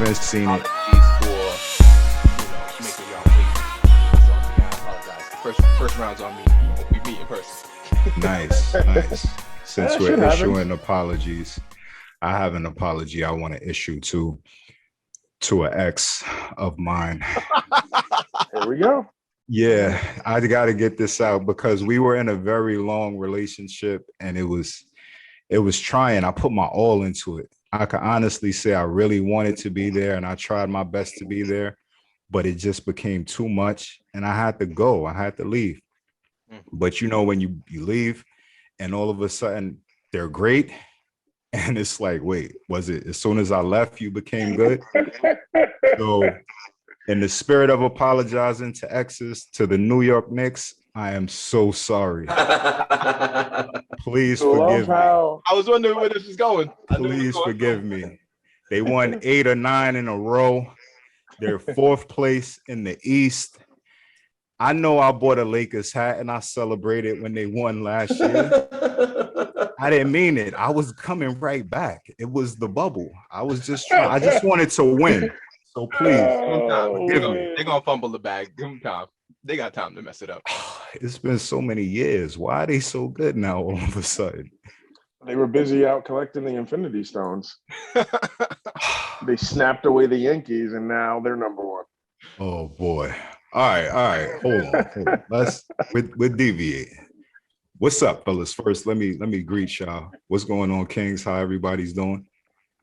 haven't seen it. Apologies for making y'all wait. So I apologize. First round's on me. Hope we meet in person. Nice, nice. Since That we're shit happens. issuing apologies, I have an apology I want to issue to an ex of mine. Here we go. Yeah, I got to get this out because we were in a very long relationship and it was trying. I put my all into it. I can honestly say I really wanted to be there and I tried my best to be there, but it just became too much and I had to go. I had to leave. But you know, when you leave and all of a sudden they're great and it's like, wait, was it as soon as I left you became good? So in the spirit of apologizing to exes, to the New York Knicks, I am so sorry. Please forgive me. How I was wondering where this is going. Please forgive me. They won 8 or 9 in a row. They're 4th place in the East. I know I bought a Lakers hat and I celebrated when they won last year. I didn't mean it. I was coming right back. It was the bubble. I just wanted to win. So please, They're gonna fumble the bag. Give them time. They got time to mess it up. it's been so many years. Why are they so good now all of a sudden? they were busy out collecting the Infinity Stones. They snapped away the Yankees, and now they're number one. Oh boy. All right. Hold on. Let's we're deviating. What's up, fellas? First, let me greet y'all. What's going on, Kings? How everybody's doing?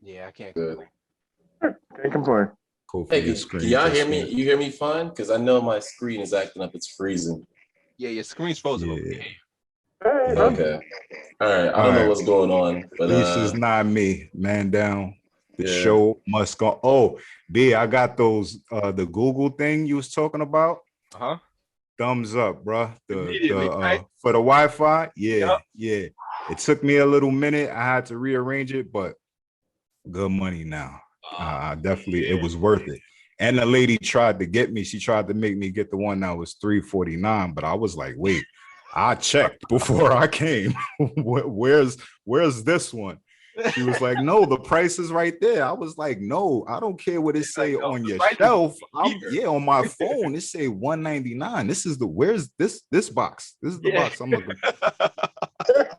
Yeah, I can't. Can't complain. Cool for Hey, your can screen. y'all hear me? You hear me fine? Because I know my screen is acting up. It's freezing. Yeah, your screen's frozen. Yeah. Hey, Yeah. Okay. All right. I don't know what's going on, but This is not me. Man down. The Yeah. show must go. Oh, B, I got those the Google thing you was talking about. Uh-huh. Thumbs up, bruh. Immediately, right? For the Wi-Fi. Yeah, Yep. yeah. It took me a little minute. I had to rearrange it, but good money now. Definitely, it was worth it. And the lady tried to get me. She tried to make me get the one that was $349, but I was like, wait, I checked before I came. Where's this one? She was like, no, the price is right there. I was like, no, I don't care what it say like, no, on the your price is shelf. here. On my phone, it say $199. This is where's this box? This is the box I'm looking for.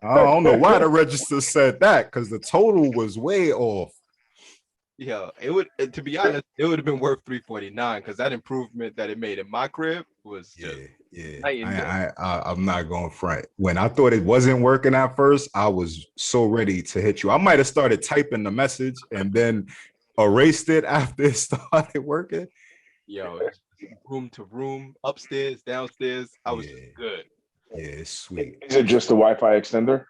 I don't know why the register said that because the total was way off. Yeah, to be honest, it would have been worth $349 because that improvement that it made in my crib was just night and day. I'm not going front. When I thought it wasn't working at first, I was so ready to hit you. I might have started typing the message and then erased it after it started working. Yo, it's room to room, upstairs, downstairs. I was just good. Yeah, it's sweet. Is it just the Wi-Fi extender?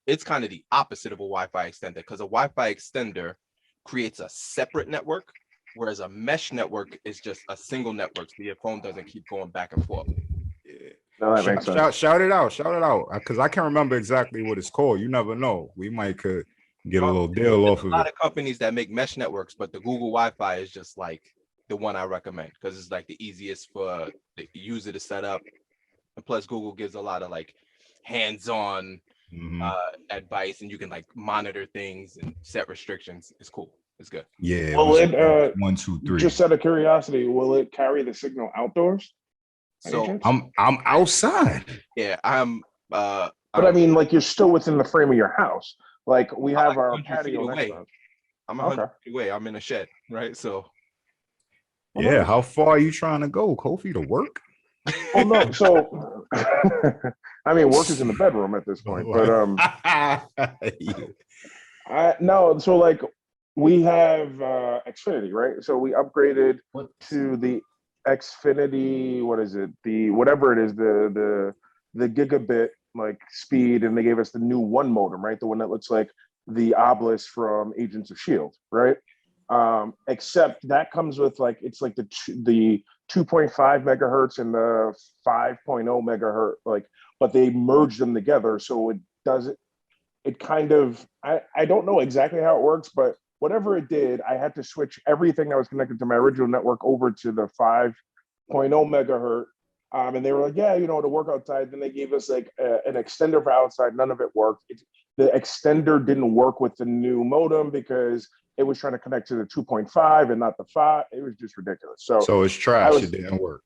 It's kind of the opposite of a Wi-Fi extender because a Wi-Fi extender creates a separate network, whereas a mesh network is just a single network, so your phone doesn't keep going back and forth. Yeah. No, that makes sense. Shout it out, because I can't remember exactly what it's called. You never know. We might could get a little deal off of it. A lot of companies that make mesh networks, but the Google Wi-Fi is just like the one I recommend because it's like the easiest for the user to set up, and plus Google gives a lot of like hands-on advice, and you can like monitor things and set restrictions. It's cool. It's good. Yeah. Will it 1, 2, 3. just out of curiosity, will it carry the signal outdoors? So I'm outside. yeah, I'm. But I mean, like you're still within the frame of your house. Like we have our 100 feet patio away. next to us. I'm 100 feet away. I'm in a shed, right? So. Yeah. How far are you trying to go, Kofi, to work? Oh no, so I mean, work is in the bedroom at this point, but so like we have Xfinity, right? So we upgraded to the Xfinity. What is it? The whatever it is, the gigabit like speed, and they gave us the new one modem, right? The one that looks like the obelisk from Agents of Shield, right? Except that comes with like it's like the 2.5 megahertz and the 5.0 megahertz, like, but they merge them together, so it does it kind of I don't know exactly how it works, but whatever it did, I had to switch everything that was connected to my original network over to the 5.0 megahertz. And they were like, yeah, to work outside. Then they gave us like an extender for outside. None of it worked. The extender didn't work with the new modem because it was trying to connect to the 2.5 and not the 5. It was just ridiculous. So it's trash. It didn't work.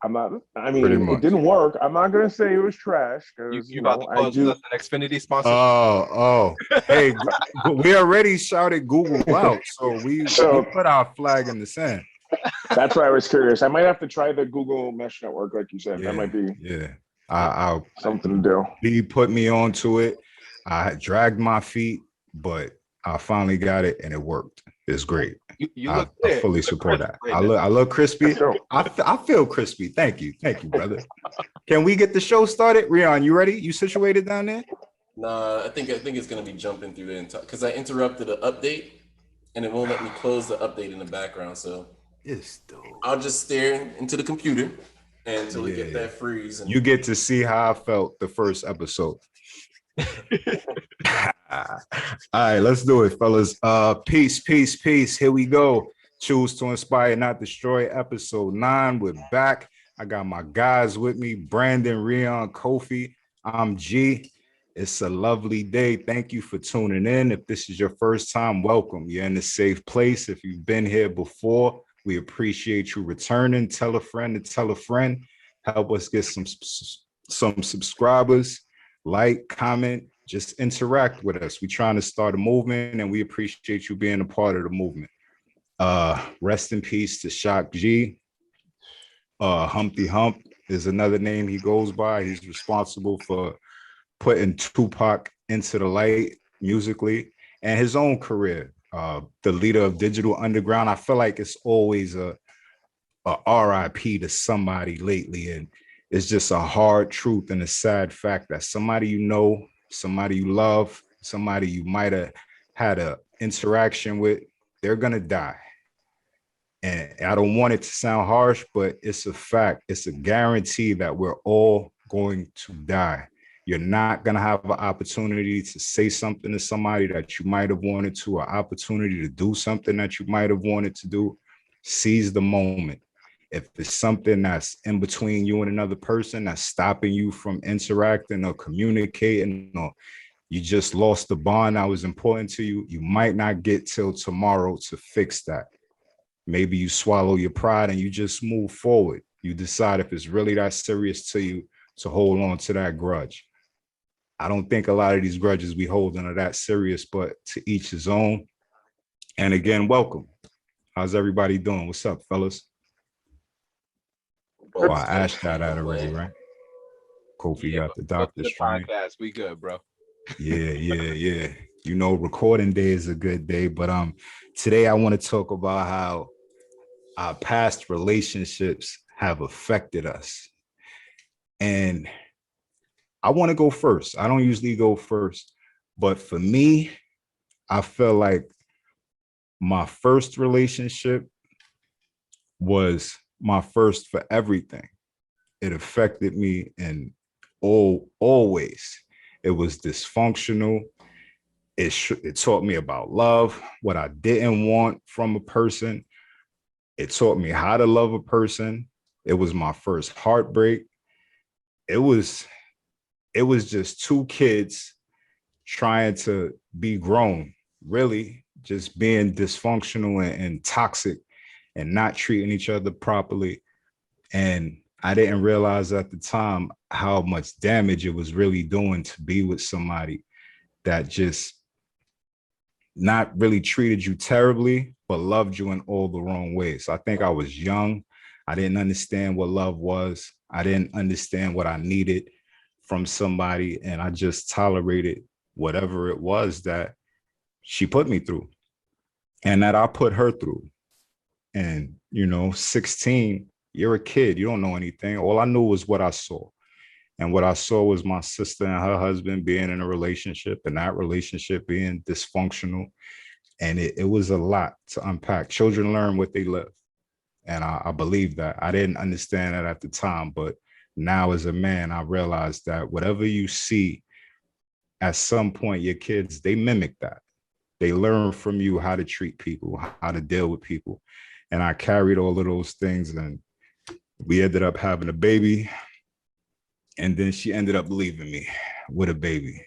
I mean, it didn't work. I'm not gonna say it was trash because You about to cause us an Xfinity sponsorship? Hey, we already shouted Google out, so we put our flag in the sand. That's why I was curious. I might have to try the Google Mesh Network, like you said. Yeah, that might be I'll something to do. He put me onto it. I dragged my feet, but I finally got it, and it worked. It's great. You I look good. fully support that. I look crispy. I feel crispy. Thank you, brother. Can we get the show started? Rion, you ready? You situated down there? Nah, I think it's gonna be jumping through the entire because I interrupted an update and it won't let me close the update in the background. So it's dope. I'll just stare into the computer until we get that freeze. You get to see how I felt the first episode. All right, let's do it, fellas. Peace. Here we go. Choose to inspire, not destroy. Episode 9. We're back. I got my guys with me, Brandon, Rion, Kofi. I'm G. It's a lovely day. Thank you for tuning in. If this is your first time, welcome. You're in a safe place. If you've been here before, we appreciate you returning. Tell a friend to tell a friend. Help us get some subscribers. Like, comment, just interact with us. We're trying to start a movement, and we appreciate you being a part of the movement. Rest in peace to Shock G. Humpty Hump is another name he goes by. He's responsible for putting Tupac into the light musically and his own career. The leader of Digital Underground. I feel like it's always a RIP to somebody lately, and it's just a hard truth and a sad fact that somebody you know, somebody you love, somebody you might have had an interaction with, they're gonna die. And I don't want it to sound harsh, but it's a fact. It's a guarantee that we're all going to die. You're not going to have an opportunity to say something to somebody that you might have wanted to, an opportunity to do something that you might have wanted to do. Seize the moment. If it's something that's in between you and another person that's stopping you from interacting or communicating, or you just lost the bond that was important to you, you might not get till tomorrow to fix that. Maybe you swallow your pride and you just move forward. You decide if it's really that serious to you to hold on to that grudge. I don't think a lot of these grudges we hold are that serious, but to each his own. And again, welcome. How's everybody doing? What's up, fellas? Oh, I asked that out already, right? Kofi got the doctor's podcast. We good, bro. Yeah. You know, recording day is a good day, but today I want to talk about how our past relationships have affected us. And I want to go first. I don't usually go first, but for me, I feel like my first relationship was my first for everything. It affected me in all ways. It was dysfunctional. It taught me about love, what I didn't want from a person. It taught me how to love a person. It was my first heartbreak. It was just two kids trying to be grown, really just being dysfunctional and toxic and not treating each other properly. And I didn't realize at the time how much damage it was really doing to be with somebody that just not really treated you terribly, but loved you in all the wrong ways. I think I was young. I didn't understand what love was. I didn't understand what I needed from somebody. And I just tolerated whatever it was that she put me through and that I put her through. And, 16, you're a kid. You don't know anything. All I knew was what I saw. And what I saw was my sister and her husband being in a relationship and that relationship being dysfunctional. And it was a lot to unpack. Children learn what they live. And I believe that. I didn't understand that at the time. But now as a man, I realized that whatever you see, at some point, your kids, they mimic that. They learn from you how to treat people, how to deal with people. And I carried all of those things. And we ended up having a baby. And then she ended up leaving me with a baby.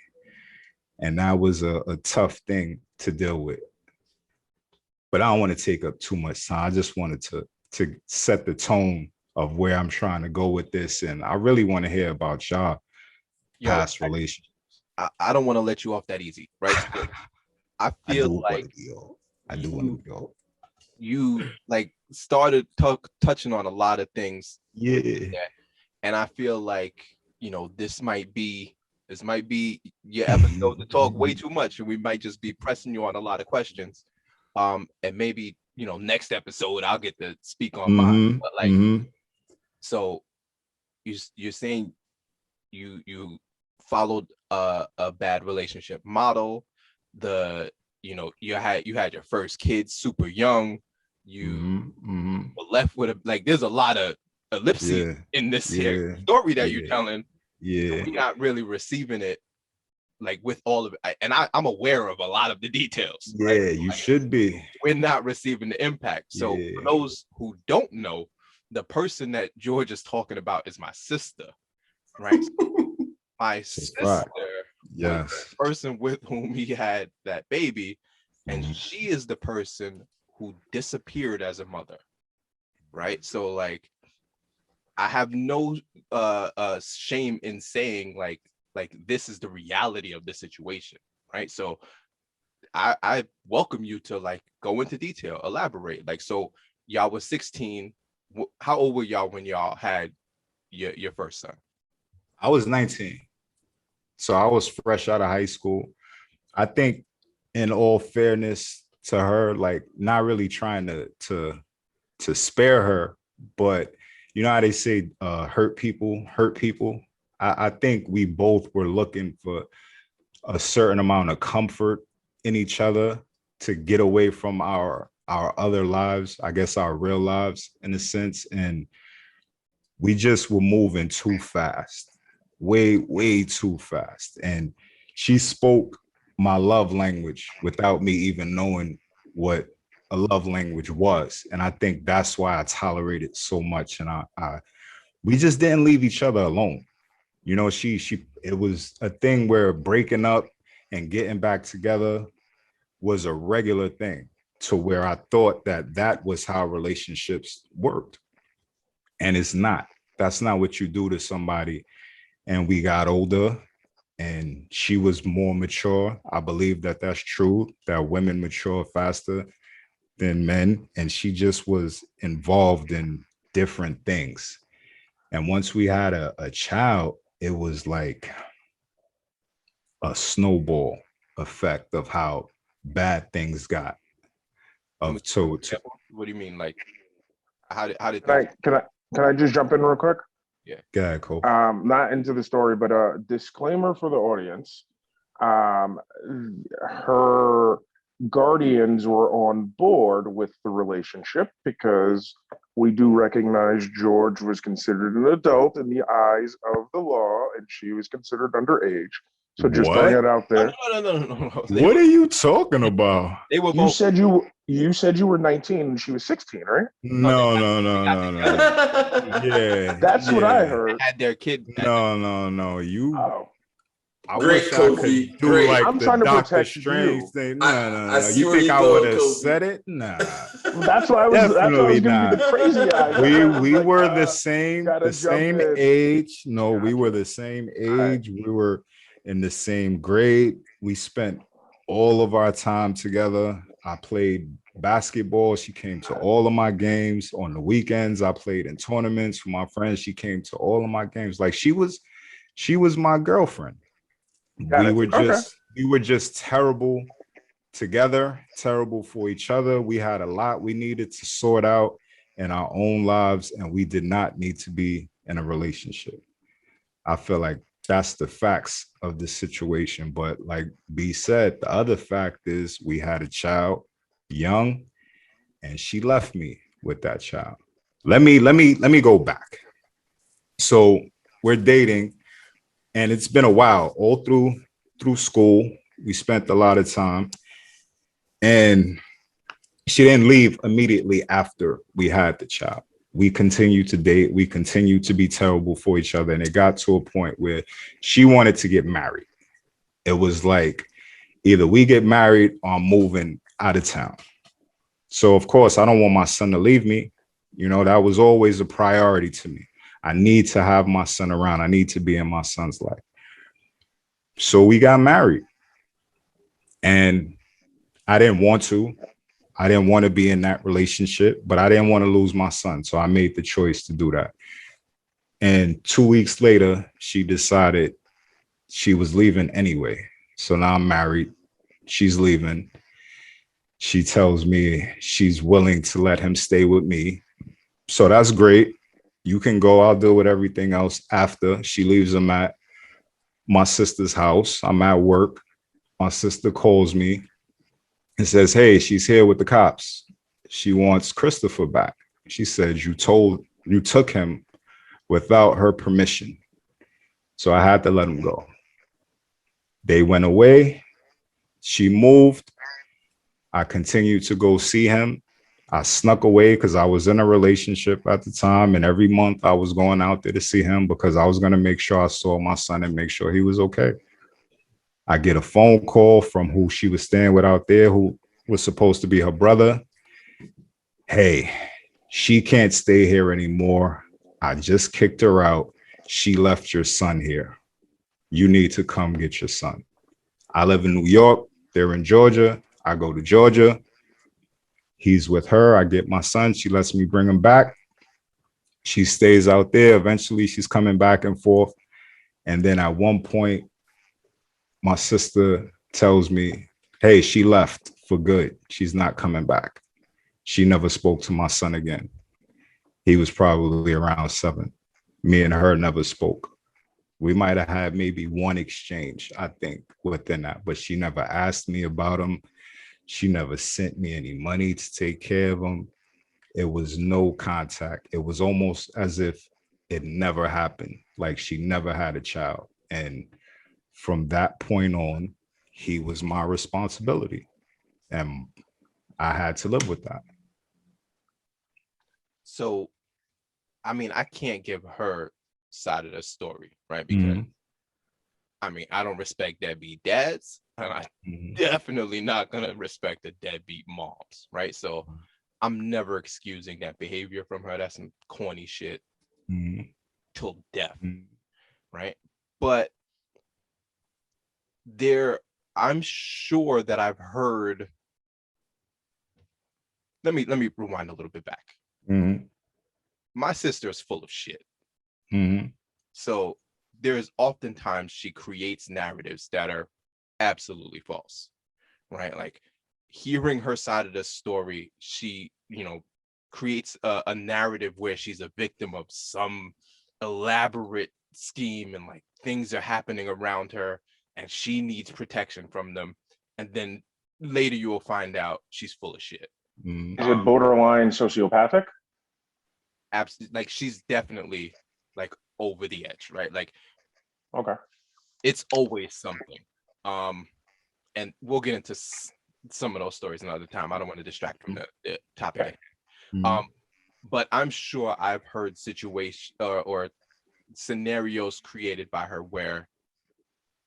And that was a tough thing to deal with. but I don't want to take up too much time. I just wanted to set the tone of where I'm trying to go with this. And I really want to hear about y'all past relationships. I don't want to let you off that easy, right? So I feel like I do want to go. You like started touching on a lot of things. Yeah. And I feel like, you know, this might be your episode to talk way too much, and we might just be pressing you on a lot of questions. And maybe, you know, next episode I'll get to speak on mine. But like, so you're saying you followed a bad relationship model. You had your first kid super young. You were left with there's a lot of ellipses in this here story that you're telling. We're not really receiving it like with all of it. And I'm aware of a lot of the details. Right? You should be. We're not receiving the impact. So for those who don't know, the person that George is talking about is my sister, right? My sister was the person with whom he had that baby, and she is the person who disappeared as a mother, right? So like, I have no shame in saying like this is the reality of the situation, right? So I welcome you to like go into detail, elaborate. Like, so y'all was 16. How old were y'all when y'all had your first son? I was 19. So I was fresh out of high school. I think, in all fairness to her, like not really trying to spare her, but you know how they say hurt people hurt people. I think we both were looking for a certain amount of comfort in each other to get away from our other lives, I guess our real lives in a sense. And we just were moving too fast, way too fast. And she spoke my love language without me even knowing what a love language was. And I think that's why I tolerated so much. And we just didn't leave each other alone. You know, it was a thing where breaking up and getting back together was a regular thing, to where I thought that was how relationships worked. And it's not. That's not what you do to somebody. And we got older and she was more mature. I believe that that's true, that women mature faster than men. And she just was involved in different things. And once we had a child, it was like a snowball effect of how bad things got. What do you mean? Like, how did can I just jump in real quick? Yeah. Go ahead, Cole. Not into the story, but a disclaimer for the audience. Her guardians were on board with the relationship because we do recognize George was considered an adult in the eyes of the law, and she was considered underage. So just throwing it out there. No. What are you talking about? They were both. You said you were 19 and she was 16, right? No. Yeah. That's what I heard. They had their kid. No. You. Oh. I Great, wish Kofi. I could do Great. like I'm the trying to Doctor protect Strange you. thing. No. see You where think you I going, would have Kofi. said it? Nah. That's why I was Definitely giving you the crazy eyes. We were the same age. No, Gotcha. we were the same age. Right. We were in the same grade. We spent all of our time together. I played basketball. She came to all of my games. On the weekends, I played in tournaments with my friends. She came to all of my games. Like she was my girlfriend. We were just terrible together, terrible for each other. We had a lot we needed to sort out in our own lives, and we did not need to be in a relationship. I feel like that's the facts of the situation. But like B said, the other fact is we had a child young, and she left me with that child. Let me go back. So we're dating, and it's been a while. All through school, we spent a lot of time, and she didn't leave immediately after we had the child. We continued to date. We continued to be terrible for each other. And it got to a point where she wanted to get married. It was like, either we get married or I'm moving out of town. So of course, I don't want my son to leave me. You know, that was always a priority to me. I need to have my son around. I need to be in my son's life. So we got married, and I didn't want to. I didn't want to be in that relationship, but I didn't want to lose my son. So I made the choice to do that. And 2 weeks later, she decided she was leaving anyway. So now I'm married. She's leaving. She tells me she's willing to let him stay with me. So that's great. You can go. I'll deal with everything else after. She leaves him at my sister's house. I'm at work. My sister calls me and says, hey, she's here with the cops. She wants Christopher back. She said, you took him without her permission. So I had to let him go. They went away. She moved. I continued to go see him. I snuck away because I was in a relationship at the time. And every month I was going out there to see him because I was going to make sure I saw my son and make sure he was okay. I get a phone call from who she was staying with out there, who was supposed to be her brother. Hey, she can't stay here anymore. I just kicked her out. She left your son here. You need to come get your son. I live in New York. They're in Georgia. I go to Georgia. He's with her. I get my son. She lets me bring him back. She stays out there. Eventually, she's coming back and forth. And then at one point, my sister tells me, hey, she left for good. She's not coming back. She never spoke to my son again. He was probably around 7. Me and her never spoke. We might have had maybe one exchange, I think, within that, but she never asked me about him. She never sent me any money to take care of him. It was no contact. It was almost as if it never happened, like she never had a child. And from that point on, he was my responsibility. And I had to live with that. So, I mean, I can't give her side of the story, right? Because I mean, I don't respect deadbeat dads, and I definitely not gonna respect the deadbeat moms, right? So I'm never excusing that behavior from her. That's some corny shit till death, right? But I'm sure that I've heard. Let me rewind a little bit back. My sister is full of shit. So there's oftentimes she creates narratives that are absolutely false, right? Like hearing her side of the story, she, creates a narrative where she's a victim of some elaborate scheme and like things are happening around her and she needs protection from them. And then later you will find out she's full of shit. Is it borderline sociopathic? Absolutely. Like she's definitely like over the edge, right? Like, okay, it's always something. And we'll get into some of those stories another time. I don't want to distract from the topic. But I'm sure I've heard situations or scenarios created by her where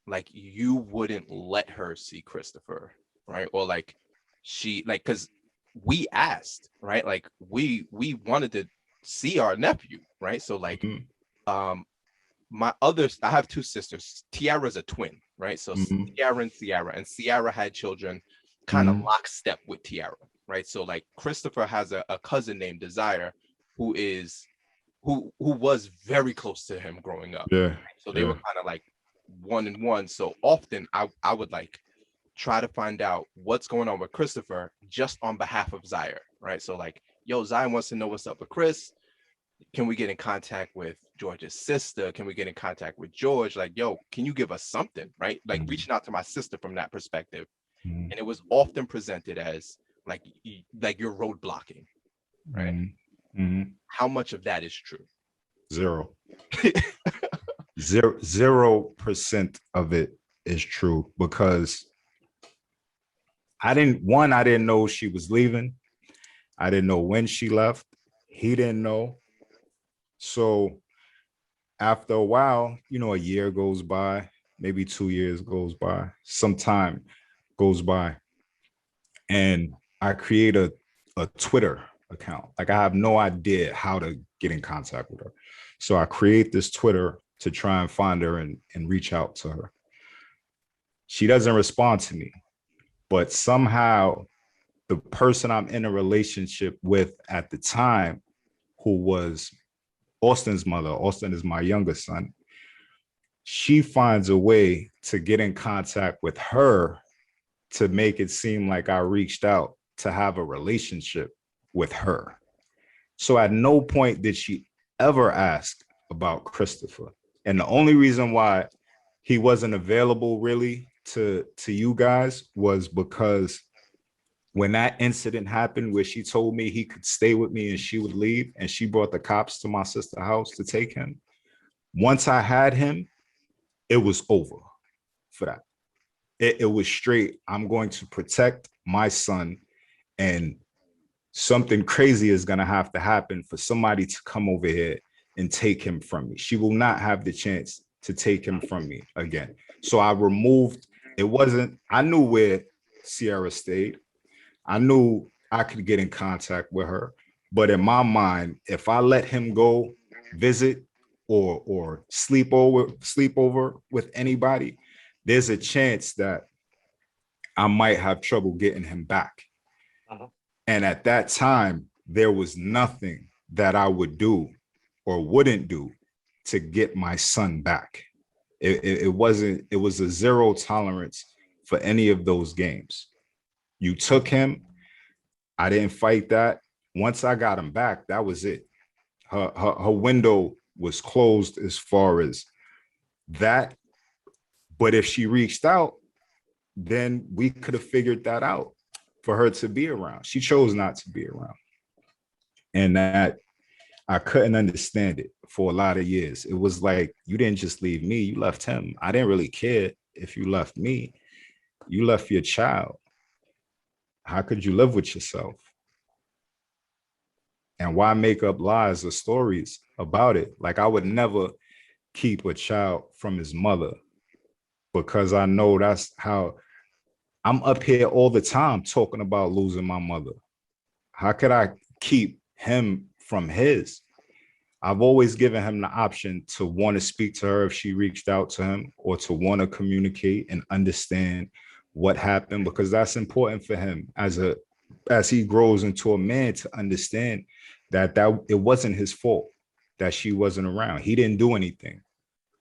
like you wouldn't let her see Christopher, right? Or like she like because we asked, right? Like we wanted to see our nephew, right? So like I have 2 sisters. Tiara's a twin, right? So Tiara and Ciara had children kind of lockstep with Tiara, right? So like Christopher has a cousin named Desire who was very close to him growing up. Yeah. So they were kind of like 1 and 1. So often I would like try to find out what's going on with Christopher just on behalf of Zaire, right? So like, yo, Zaire wants to know what's up with Chris. Can we get in contact with George's sister? Can we get in contact with George? Like, yo, can you give us something, right? Like reaching out to my sister from that perspective. And it was often presented as like you're roadblocking, right? How much of that is true? 0. 0% of it is true because I didn't know she was leaving. I didn't know when she left. He didn't know. So after a while, a year goes by, maybe 2 years goes by, some time goes by, and I create a a Twitter account. Like I have no idea how to get in contact with her. So I create this Twitter to try and find her and reach out to her. She doesn't respond to me, but somehow the person I'm in a relationship with at the time, who was Austin's mother, Austin is my youngest son, she finds a way to get in contact with her to make it seem like I reached out to have a relationship with her. So at no point did she ever ask about Christopher. And the only reason why he wasn't available really to you guys was because when that incident happened where she told me he could stay with me and she would leave, and she brought the cops to my sister's house to take him, once I had him, it was over for that. It was straight, I'm going to protect my son, and something crazy is going to have to happen for somebody to come over here and take him from me. She will not have the chance to take him from me again. So I removed, it wasn't, I knew where Sierra stayed. I knew I could get in contact with her. But in my mind, if I let him go visit or sleep over with anybody, there's a chance that I might have trouble getting him back. And at that time, there was nothing that I would do or wouldn't do to get my son back. It was a zero tolerance for any of those games. You took him, I didn't fight that. Once I got him back, that was it. Her window was closed as far as that. But if she reached out, then we could have figured that out for her to be around. She chose not to be around. And that I couldn't understand it for a lot of years. It was like, you didn't just leave me, you left him. I didn't really care if you left me. You left your child. How could you live with yourself? And why make up lies or stories about it? Like I would never keep a child from his mother, because I know that's how I'm up here all the time talking about losing my mother. How could I keep him from his? I've always given him the option to want to speak to her if she reached out to him, or to want to communicate and understand what happened, because that's important for him as he grows into a man, to understand that it wasn't his fault that she wasn't around. He didn't do anything.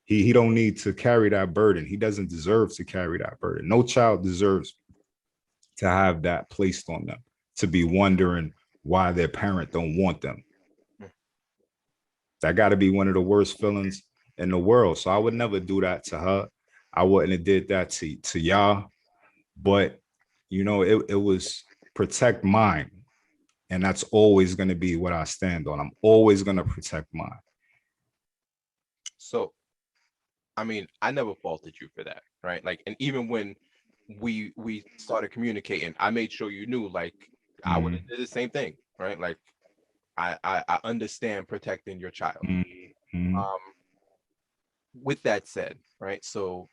He don't need to carry that burden. He doesn't deserve to carry that burden. No child deserves to have that placed on them, to be wondering why their parent don't want them. That got to be one of the worst feelings in the world. So I would never do that to her. I wouldn't have did that to y'all. But, you know, it was protect mine. And that's always going to be what I stand on. I'm always going to protect mine. So, I mean, I never faulted you for that, right? Like, and even when we started communicating, I made sure you knew, like, I would have did the same thing, right? Like, I understand protecting your child. With that said, right? So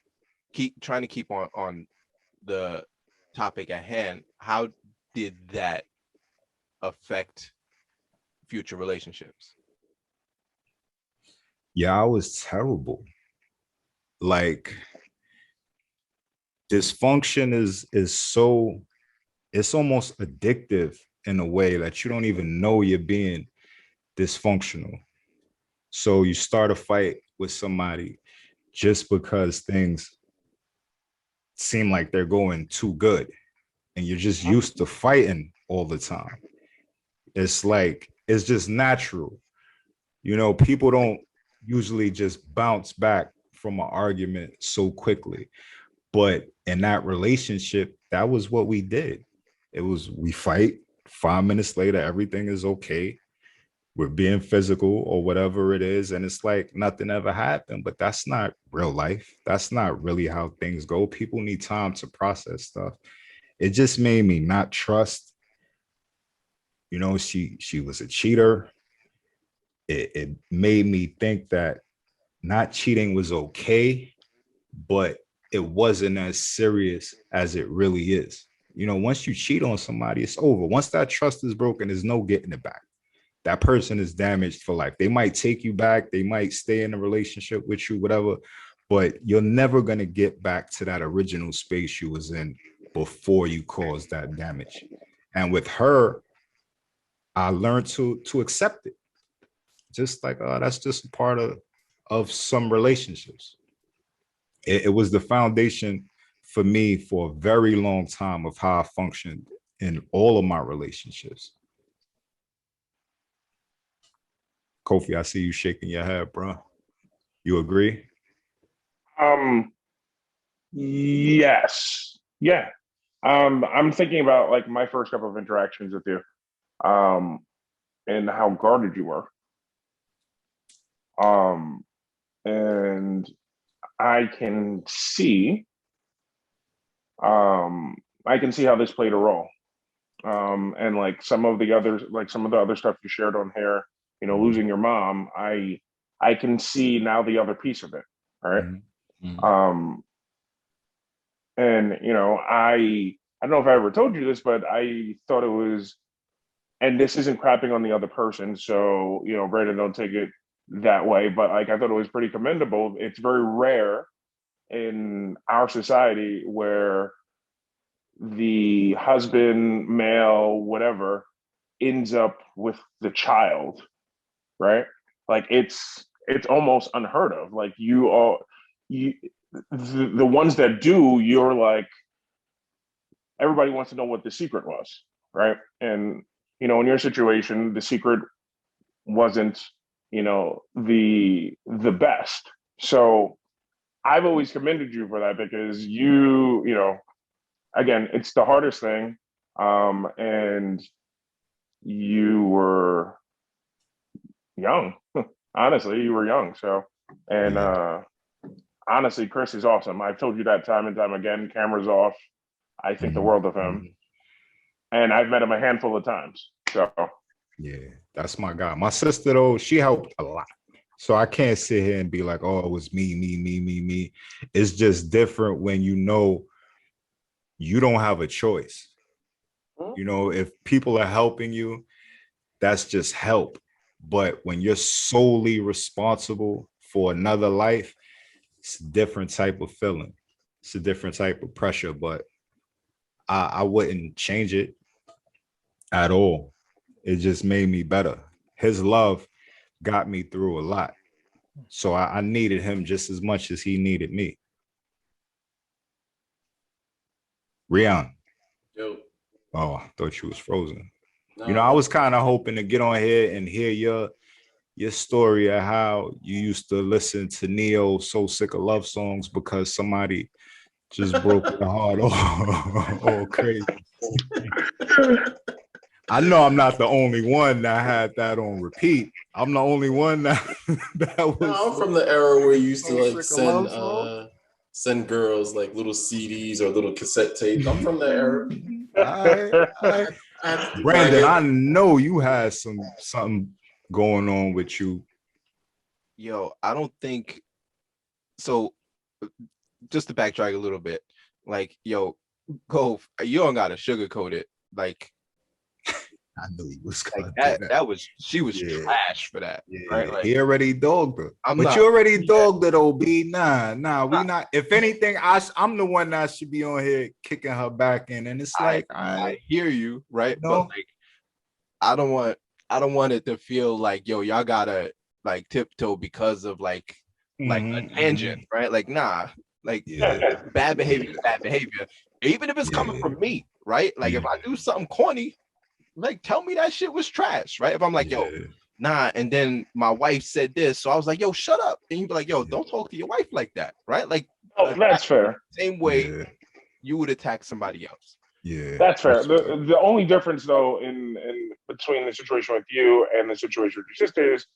keep trying to keep on the topic at hand. How did that affect future relationships? Yeah, I was terrible. Like, dysfunction is so, it's almost addictive in a way that you don't even know you're being dysfunctional. So you start a fight with somebody just because things seem like they're going too good, and you're just used to fighting all the time. It's like, it's just natural. You know, people don't usually just bounce back from an argument so quickly. But in that relationship, that was what we did. It was, we fight, 5 minutes later, everything is okay. We're being physical or whatever it is. And it's like nothing ever happened, but that's not real life. That's not really how things go. People need time to process stuff. It just made me not trust. You know, she was a cheater. It made me think that not cheating was okay, but it wasn't as serious as it really is. You know, once you cheat on somebody, it's over. Once that trust is broken, there's no getting it back. That person is damaged for life. They might take you back, they might stay in a relationship with you, whatever, but you're never going to get back to that original space you was in before you caused that damage. And with her, I learned to accept it. Just like, oh, that's just a part of some relationships. It was the foundation for me for a very long time of how I functioned in all of my relationships. Kofi, I see you shaking your head, bro. You agree? Yes. Yeah. I'm thinking about like my first couple of interactions with you, and how guarded you were. And I can see, I can see how this played a role. And like some of the others, like some of the other stuff you shared on here, you know, losing your mom, I can see now the other piece of it. All right. Mm-hmm. And you know, I don't know if I ever told you this, but I thought it was, and this isn't crapping on the other person, so you know, Brandon, don't take it that way. But like, I thought it was pretty commendable. It's very rare in our society where the husband, male, whatever, ends up with the child, right? Like it's almost unheard of. Like you the ones that do, you're like, everybody wants to know what the secret was, right? And you know, in your situation, the secret wasn't, you know, the best. So I've always commended you for that because you know, again, it's the hardest thing. And you were young. Honestly, you were young. So, and Yeah. honestly, Chris is awesome. I've told you that time and time again. Cameras off. I think the world of him, and I've met him a handful of times. So, yeah, that's my guy. My sister, though, she helped a lot. So I can't sit here and be like, oh, it was me. It's just different when you know you don't have a choice. You know, if people are helping you, that's just help. But when you're solely responsible for another life, it's a different type of feeling. It's a different type of pressure, but I wouldn't change it at all. It just made me better. His love got me through a lot. So I needed him just as much as he needed me. Rian. Yo. Oh, I thought you was frozen. No, You know, I was kind of hoping to get on here and hear your story of how you used to listen to Neo So Sick of Love songs because somebody just broke your heart all crazy. I know I'm not the only one that had that on repeat. I'm the only one that was. No, I'm from the era where you used to like Sick of Love songs. send girls like little CDs or little cassette tapes. I'm from that era. All right. Brandon, I know you had something going on with you. Yo, I don't think so. Just to backtrack a little bit, like, yo, go, you don't gotta sugarcoat it. Like, I knew he was like gonna that, do that was, she was trash for that. Yeah, right? Like, he already dogged her. I'm but not, you already dogged it, OB. Nah, we not. If anything, I'm the one that should be on here kicking her back in. And it's like, I hear you, right? No. But like, I don't want it to feel like, yo, y'all gotta like tiptoe because of like a tangent, right? Like, nah, like bad behavior is bad behavior. Even if it's coming from me, right? Like if I do something corny, like tell me that shit was trash, right? If I'm like, yo, nah, and then my wife said this, so I was like, yo, shut up. And you'd be like, yo, don't talk to your wife like that, right? Like, oh, that's fair. Same way you would attack somebody else. Yeah, that's fair. The only difference though in between the situation with you and the situation with your sister is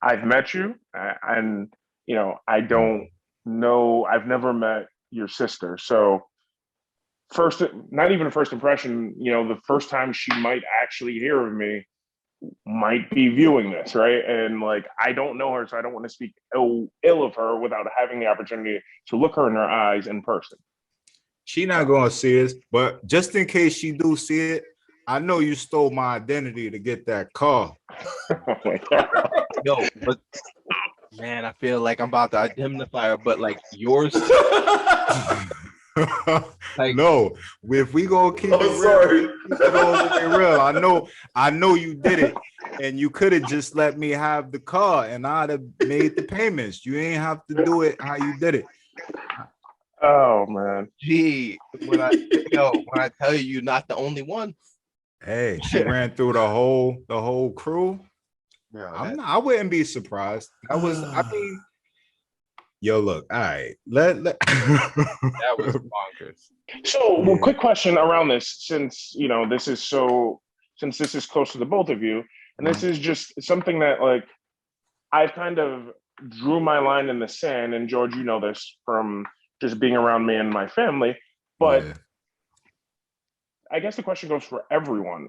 I've met you, and you know, I don't know, I've never met your sister. So first, not even a first impression, you know, the first time she might actually hear of me might be viewing this, right? And like, I don't know her, so I don't want to speak ill of her without having the opportunity to look her in her eyes in person. She not gonna see this, but just in case she do see it, I know you stole my identity to get that car. Oh my God. Yo, but man, I feel like I'm about to indemnify her, but like yours, like No, if we gonna keep it real, sorry. keep it all the way real. I know you did it, and you could have just let me have the car, and I'd have made the payments. You ain't have to do it how you did it. Oh man. gee, when I tell you, you're not the only one. Hey, she ran through the whole crew. Yeah, I wouldn't be surprised. I mean, yo, look, all right, let that was bonkers. So, Yeah. quick question around this, since since this is close to the both of you, and this is just something that like I've kind of drew my line in the sand, and George, you know this from just being around me and my family, but Yeah. I guess the question goes for everyone.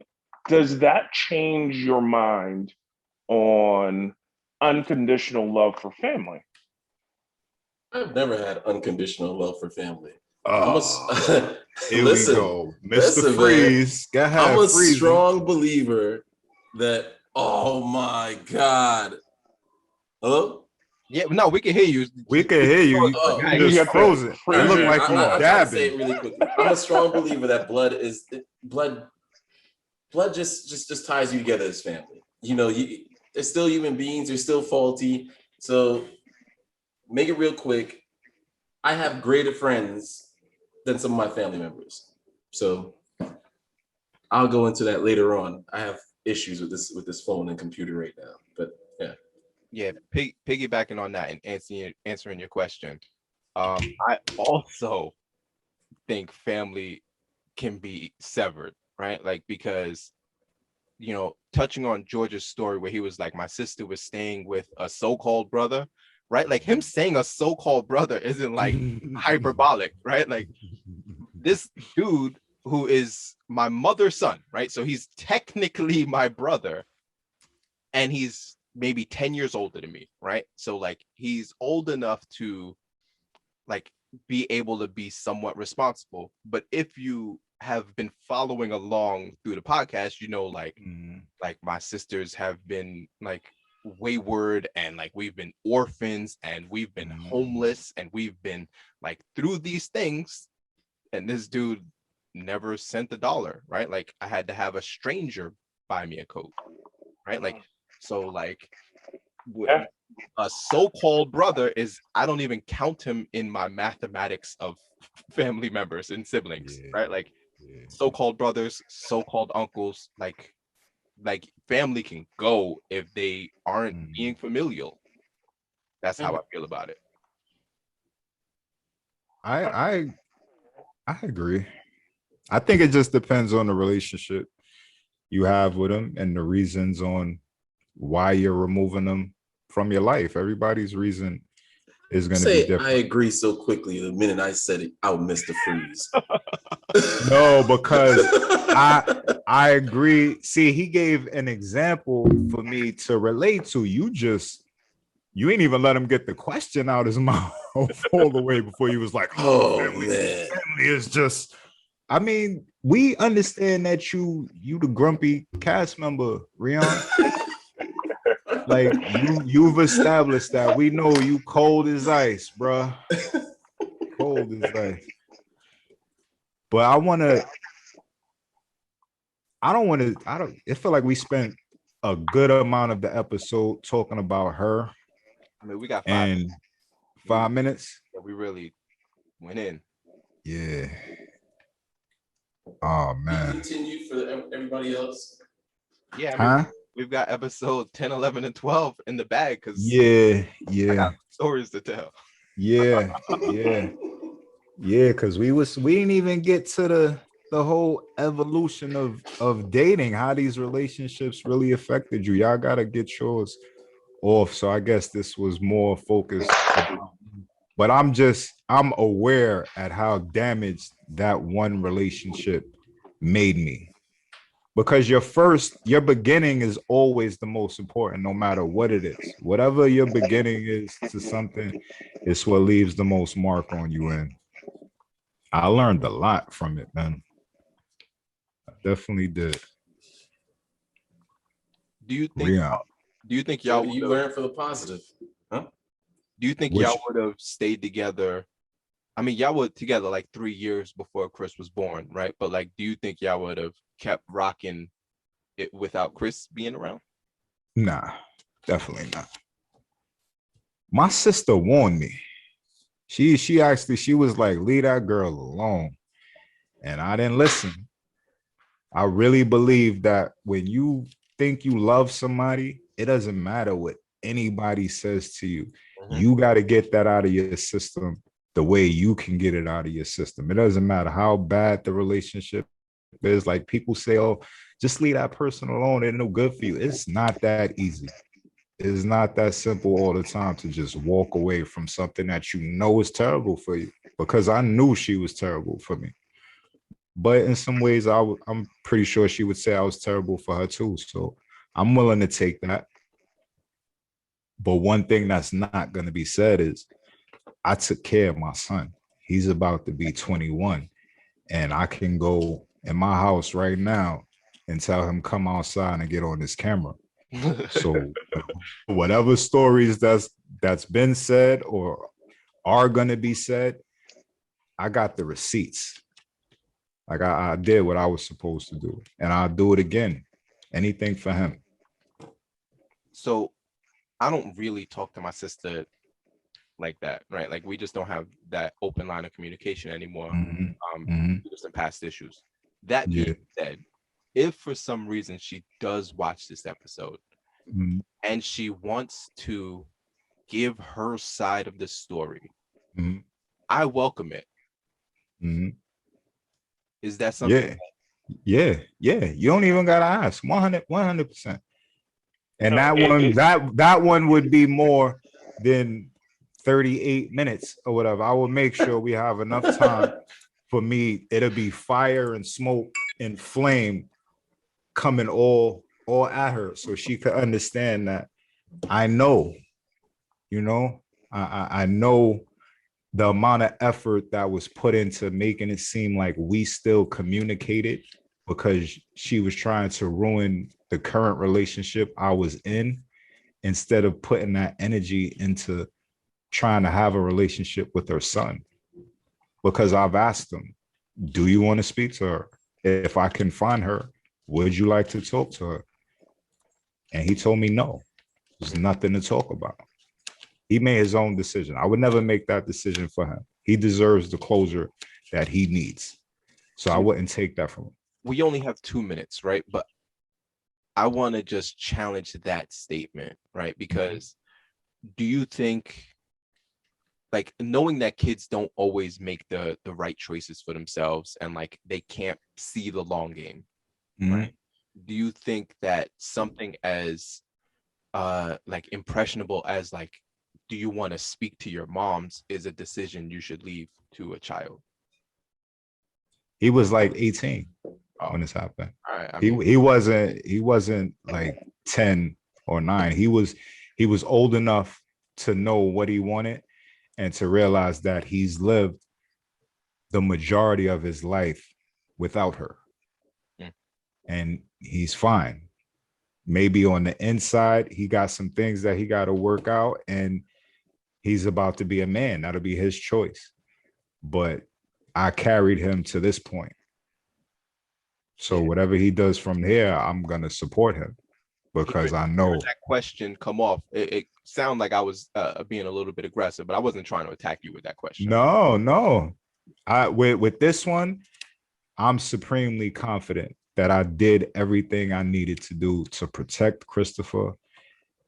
Does that change your mind on unconditional love for family? I've never had unconditional love for family. Oh, here Listen, we go, Mr. listen, Freeze. Go ahead, I'm a Freeze. strong believer that, oh my God. Hello? Yeah, no, we can hear you. We can hear you. Oh, You you just got the frozen. It freeze. looked like you I'll try to say it dabbing. really quickly. I'm a strong believer that blood just ties you together as family. You know, they're still human beings, they're still faulty. So make it real quick. I have greater friends than some of my family members. So I'll go into that later on. I have issues with this phone and computer right now. But yeah. Piggybacking on that and answering your question. I also think family can be severed, right? Like, because touching on George's story where he was like, my sister was staying with a so-called brother, right? Like, him saying a so-called brother isn't like hyperbolic, right? Like, this dude who is my mother's son, right? So he's technically my brother, and he's maybe 10 years older than me, right? So like, he's old enough to like be able to be somewhat responsible. But if you have been following along through the podcast, like my sisters have been like wayward, and like we've been orphans, and we've been homeless, and we've been like through these things, and this dude never sent $1, right? Like, I had to have a stranger buy me a coat, right? Like, so like a so-called brother I don't even count him in my mathematics of family members and siblings, right? Like, so-called brothers, so-called uncles, like family can go if they aren't being familial. That's how I feel about it. I agree. I think it just depends on the relationship you have with them and the reasons on why you're removing them from your life. Everybody's reason is going to be different. I agree so quickly. The minute I said it, I'll miss the freeze. No, because I agree. See, he gave an example for me to relate to. You ain't even let him get the question out his mouth all the way before he was like, oh family, man, family is just. I mean, we understand that you the grumpy cast member, Rion. Like, you've established that. We know you cold as ice, bro. Cold as ice. But I feel like we spent a good amount of the episode talking about her. I mean, we got 5 minutes. Yeah, we really went in. Yeah. Oh man. Continue for everybody else. Yeah, I mean, we've got episode 10, 11, and 12 in the bag because I got stories to tell. Yeah, because we didn't even get to the whole evolution of dating, how these relationships really affected you. Y'all gotta get yours off. So I guess this was more focused about, but I'm aware at how damaged that one relationship made me. Because your beginning is always the most important, no matter what it is. Whatever your beginning is to something, it's what leaves the most mark on you. And I learned a lot from it, man. I definitely did. Do you think? Yeah. Do you think So y'all you learn for the positive, huh? Do you think Which, y'all would have stayed together? I mean, y'all were together like 3 years before Chris was born, right? But like, do you think y'all would have kept rocking it without Chris being around? nah, definitely not. My sister warned me. She was like, leave that girl alone. And I didn't listen. I really believe that when you think you love somebody, it doesn't matter what anybody says to you. You got to get that out of your system the way you can get it out of your system. It doesn't matter how bad the relationship is. Like people say, oh, just leave that person alone. They're no good for you. It's not that easy. It's not that simple all the time to just walk away from something that you know is terrible for you. Because I knew she was terrible for me. But in some ways, I'm pretty sure she would say I was terrible for her too. So I'm willing to take that. But one thing that's not going to be said is I took care of my son. He's about to be 21, and I can go in my house right now and tell him come outside and get on this camera. So whatever stories that's been said or are going to be said, I got the receipts. Like I did what I was supposed to do, and I'll do it again. Anything for him. So I don't really talk to my sister like that, right? Like we just don't have that open line of communication anymore. Just in past issues. That being said, if for some reason she does watch this episode and she wants to give her side of the story, I welcome it. Is that something? Yeah. You don't even gotta ask. 100%. And that one would be more than 38 minutes or whatever. I will make sure we have enough time for me. It'll be fire and smoke and flame coming all at her, so she could understand that I know, I know the amount of effort that was put into making it seem like we still communicated, because she was trying to ruin the current relationship I was in instead of putting that energy into trying to have a relationship with her son. Because I've asked him, do you want to speak to her? If I can find her, would you like to talk to her? And he told me no, there's nothing to talk about. He made his own decision. I would never make that decision for him. He deserves the closure that he needs. So I wouldn't take that from him. We only have 2 minutes, right? But I want to just challenge that statement, right? Because do you think, like, knowing that kids don't always make the right choices for themselves and like they can't see the long game, right? Do you think that something as like impressionable as like, do you want to speak to your moms is a decision you should leave to a child? He was like 18 when this happened. All right, he wasn't like 10 or 9. He was old enough to know what he wanted and to realize that he's lived the majority of his life without her. And he's fine. Maybe on the inside, he got some things that he got to work out, and he's about to be a man. That'll be his choice. But I carried him to this point. So whatever he does from here, I'm going to support him, because I know that question come off. It sounded like I was being a little bit aggressive, but I wasn't trying to attack you with that question. No. With this one, I'm supremely confident that I did everything I needed to do to protect Christopher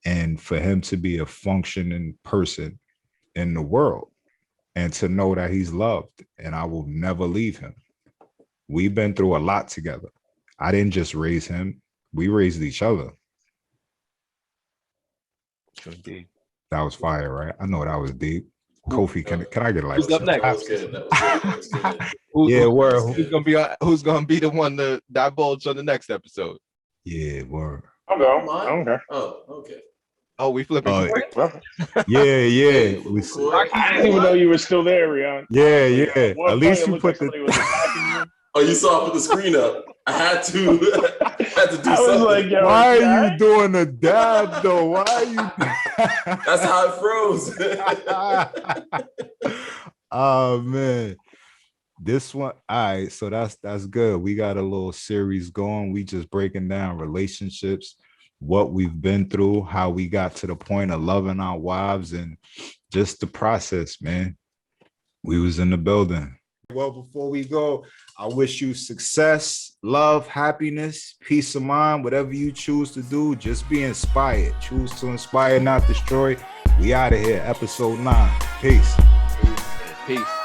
and for him to be a functioning person in the world and to know that he's loved, and I will never leave him. We've been through a lot together. I didn't just raise him. We raised each other. Indeed. That was fire, right? I know that was deep. Kofi, can I get like who's up next? That was good. Who's gonna be the one to divulge on the next episode? Yeah, word. I'll go. I don't care. Oh, okay. Oh, we flipping. Well, Yeah. I didn't even know you were still there, Rion. Yeah. One At least point it you looked put like somebody was attacking you. Oh, you saw I put the screen up. I had to. I had to do I was something. like, yo, Why is he are all you right? doing a dab though? Why are you? That's how it froze. Oh man. This one, all right. So that's good. We got a little series going. We just breaking down relationships, what we've been through, how we got to the point of loving our wives, and just the process, man. We was in the building. Well, before we go, I wish you success, love, happiness, peace of mind, whatever you choose to do. Just be inspired. Choose to inspire, not destroy. We out of here. Episode 9. Peace. Peace.